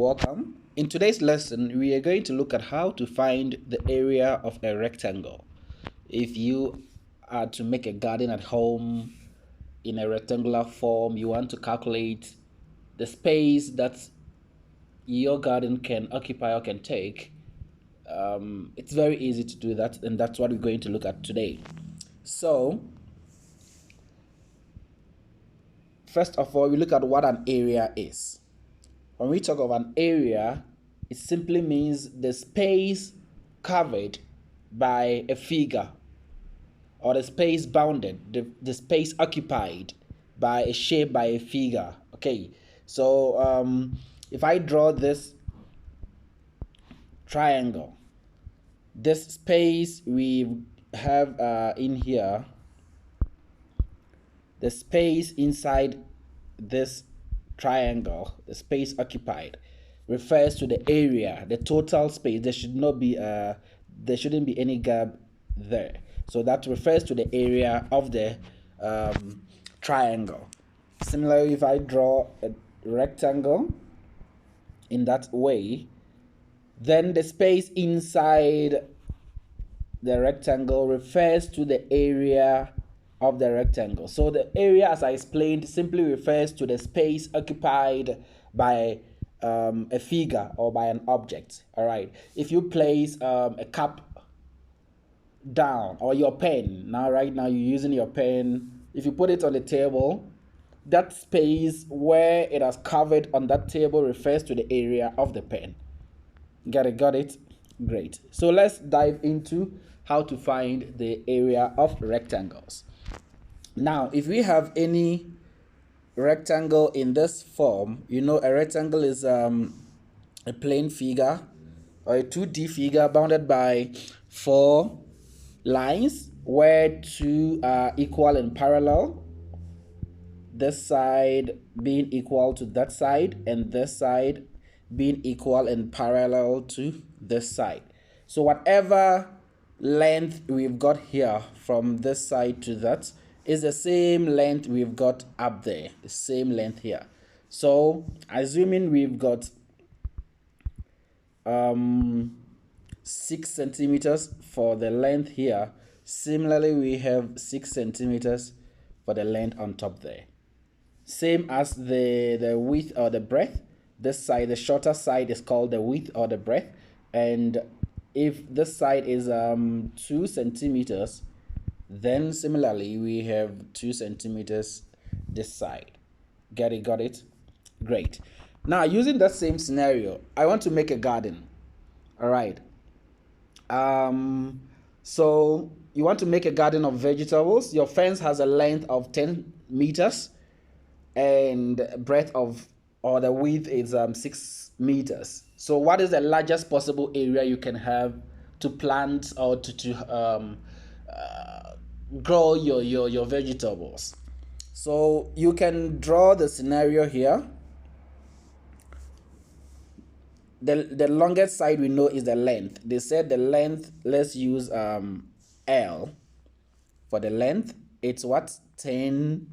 welcome. In today's lesson, we are going to look at how to find the area of a rectangle. If you are to make a garden at home in a rectangular form, you want to calculate the space that your garden can occupy or can take. It's very easy to do that, and that's what we're going to look at today. So, first of all, we look at what an area is. When we talk of an area, it simply means the space covered by a figure, or the space bounded, the space occupied by a shape, by a figure. Okay, so if I draw this triangle, this space we have in here, the space inside this triangle, the space occupied, refers to the area, the total space. There shouldn't be any gap there. So that refers to the area of the triangle. Similarly, if I draw a rectangle in that way, then the space inside the rectangle refers to the area of the rectangle. So the area, as I explained, simply refers to the space occupied by a figure or by an object. All right. If you place a cup down, or your pen, right now you're using your pen, if you put it on the table, that space where it has covered on that table refers to the area of the pen. Got it? Great. So let's dive into how to find the area of rectangles. Now, if we have any rectangle in this form, a rectangle is a plane figure or a 2D figure bounded by 4 lines where 2 are equal and parallel, this side being equal to that side and this side being equal and parallel to this side. So whatever length we've got here from this side to that is the same length we've got up there, the same length here. So assuming we've got 6 centimeters for the length here, similarly we have 6 centimeters for the length on top there. Same as the width or the breadth. This side, the shorter side, is called the width or the breadth, and if this side is 2 centimeters, then similarly we have 2 centimeters this side. Got it? Great. Now, using that same scenario, I want to make a garden. All right. So you want to make a garden of vegetables. Your fence has a length of 10 meters and breadth of, or the width is 6 meters. So what is the largest possible area you can have to plant or to grow your vegetables? So you can draw the scenario here. The longest side we know is the length. They said the length, let's use L for the length. It's what? 10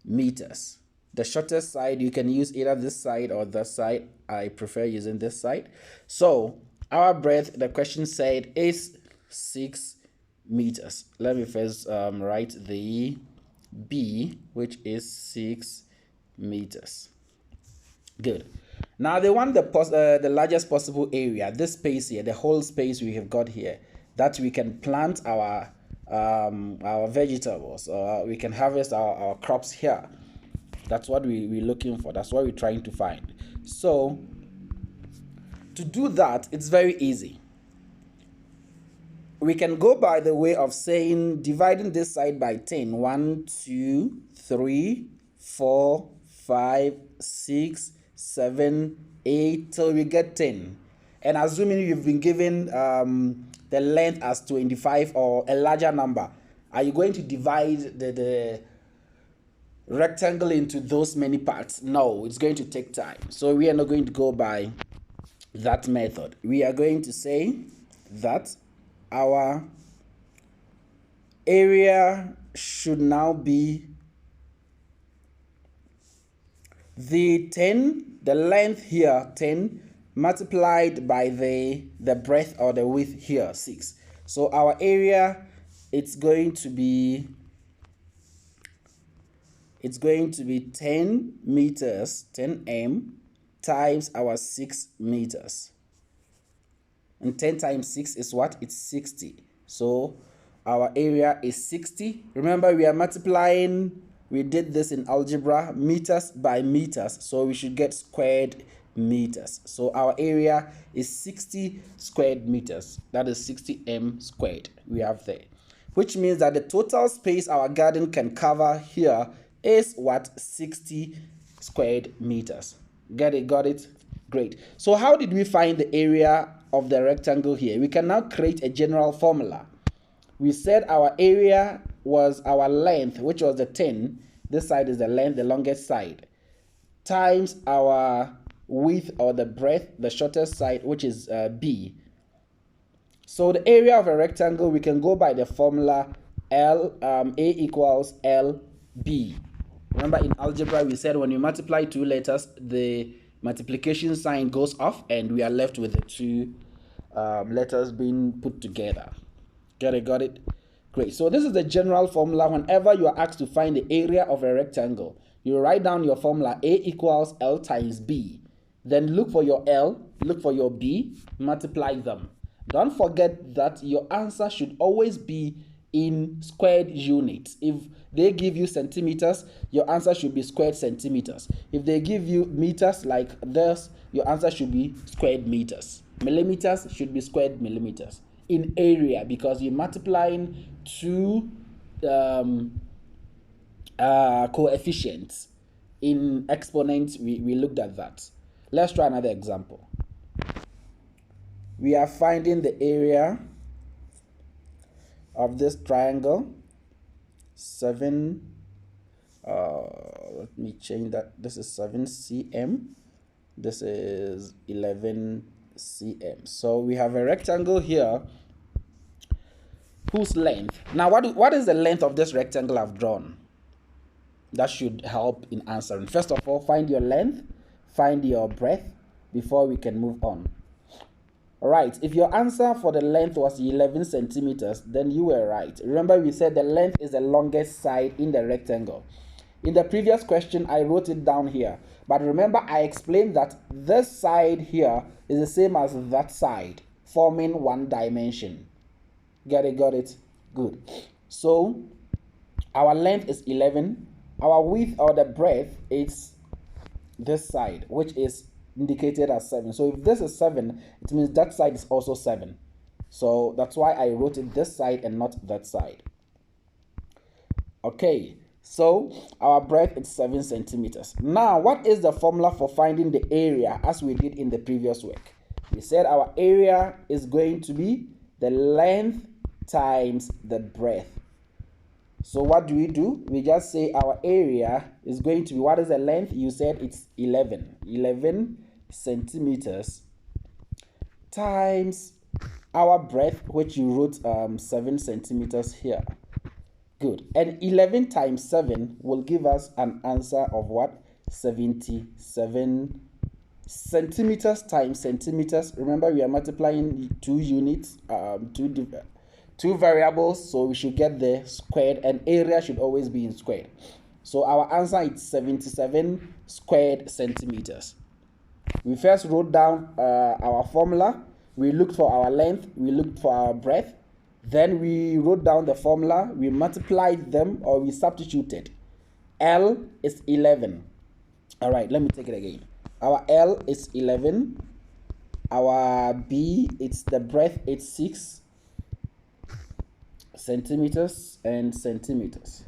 meters. The shortest side, you can use either this side or that side. I prefer using this side. So our breadth, the question said, is 6 meters. Let me first write the B, which is 6 meters. Good. Now they want the largest possible area, this space here, the whole space we have got here, that we can plant our vegetables, or we can harvest our crops here. That's what we're looking for. That's what we're trying to find. So to do that, it's very easy. We can go by the way of saying, dividing this side by 10. 1, 2, 3, 4, 5, 6, 7, 8, till we get 10. And assuming you've been given the length as 25 or a larger number, are you going to divide the rectangle into those many parts? No, it's going to take time. So we are not going to go by that method. We are going to say that our area should now be The 10, the length here, 10, multiplied by the breadth or the width here, 6. So our area, it's going to be 10 meters, 10 m, times our 6 meters. And 10 times 6 is what? It's 60. So our area is 60. Remember, we are multiplying, we did this in algebra, meters by meters. So we should get squared meters. So our area is 60 squared meters. That is 60 m squared we have there. Which means that the total space our garden can cover here is what? 60 squared meters. Get it? Got it? Great. So how did we find the area of the rectangle here? We can now create a general formula. We said our area was our length, which was the 10. This side is the length, the longest side, times our width or the breadth, the shortest side, which is b. So the area of a rectangle, we can go by the formula A equals LB. Remember, in algebra, we said when you multiply two letters, the multiplication sign goes off and we are left with the two letters being put together. Got it? Got it? Great. So this is the general formula. Whenever you are asked to find the area of a rectangle, you write down your formula A equals L times B. Then look for your L, look for your B, multiply them. Don't forget that your answer should always be in squared units. If they give you centimeters, your answer should be squared centimeters. If they give you meters like this, your answer should be squared meters. Millimeters should be squared millimeters. In area, because you're multiplying two coefficients. In exponents, we looked at that. Let's try another example. We are finding the area of this triangle. 7, let me change that. This is 7 cm. This is 11 cm. So we have a rectangle here whose length. Now, what is the length of this rectangle I've drawn? That should help in answering. First of all, find your length, find your breadth before we can move on. All right, if your answer for the length was 11 centimeters, then you were right. Remember, we said the length is the longest side in the rectangle. In the previous question, I wrote it down here. But remember, I explained that this side here is the same as that side, forming one dimension. Get it? Got it? Good. So our length is 11. Our width or the breadth is this side, which is indicated as 7. So if this is 7, it means that side is also 7. So that's why I wrote it this side and not that side. Okay, so our breadth is 7 centimeters. Now, what is the formula for finding the area as we did in the previous work? We said our area is going to be the length times the breadth. So what do? We just say our area is going to be, what is the length? You said it's 11 centimeters times our breadth, which you wrote 7 centimeters here. Good. And 11 times 7 will give us an answer of what? 77 centimeters times centimeters. Remember, we are multiplying two units, two variables, so we should get the squared, and area should always be in squared. So our answer is 77 squared centimeters. We first wrote down our formula. We looked for our length, we looked for our breadth. Then we wrote down the formula, we multiplied them, or we substituted. L is 11. All right, let me take it again. Our L is 11. Our B, it's the breadth, it's 6 centimeters and centimeters.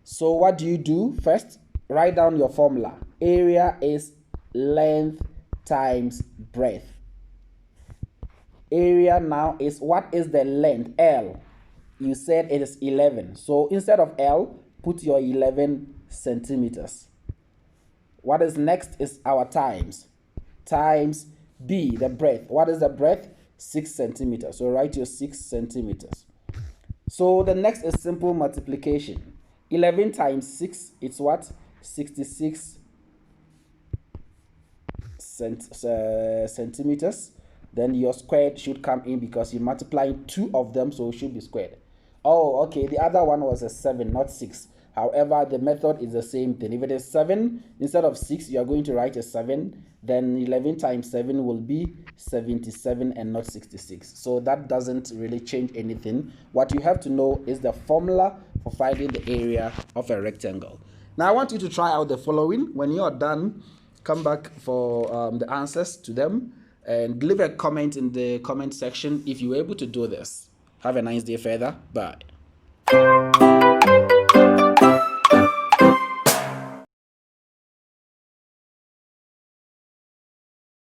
So what do? First, write down your formula. Area is length times breadth. Area now is, what is the length? L. You said it is 11. So instead of L, put your 11 centimeters. What is next is our times. Times B, the breadth. What is the breadth? 6 centimeters. So write your 6 centimeters. So the next is simple multiplication. 11 times 6, it's what? 66 centimeters, then your squared should come in because you multiply two of them, so it should be squared. Oh, okay, the other one was a 7, not 6. However, the method is the same thing. If it is 7, instead of 6, you are going to write a 7. Then 11 times 7 will be 77 and not 66. So that doesn't really change anything. What you have to know is the formula for finding the area of a rectangle. Now, I want you to try out the following. When you are done, come back for the answers to them and leave a comment in the comment section if you were able to do this. Have a nice day further. Bye.